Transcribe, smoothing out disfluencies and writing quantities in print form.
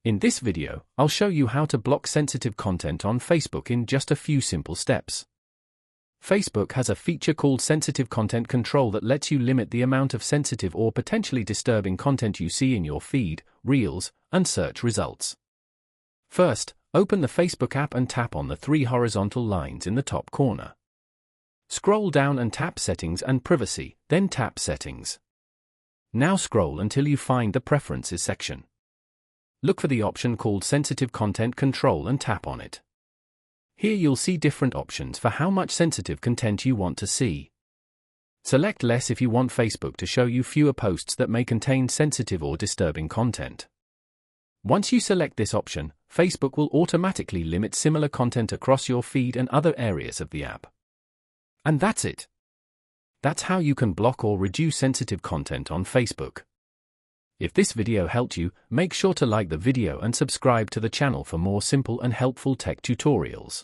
In this video, I'll show you how to block sensitive content on Facebook in just a few simple steps. Facebook has a feature called Sensitive Content Control that lets you limit the amount of sensitive or potentially disturbing content you see in your feed, Reels, and search results. First, open the Facebook app and tap on the three horizontal lines in the top corner. Scroll down and tap Settings and Privacy, then tap Settings. Now scroll until you find the Preferences section. Look for the option called Sensitive Content Control and tap on it. Here you'll see different options for how much sensitive content you want to see. Select Less if you want Facebook to show you fewer posts that may contain sensitive or disturbing content. Once you select this option, Facebook will automatically limit similar content across your feed and other areas of the app. And that's it. That's how you can block or reduce sensitive content on Facebook. If this video helped you, make sure to like the video and subscribe to the channel for more simple and helpful tech tutorials.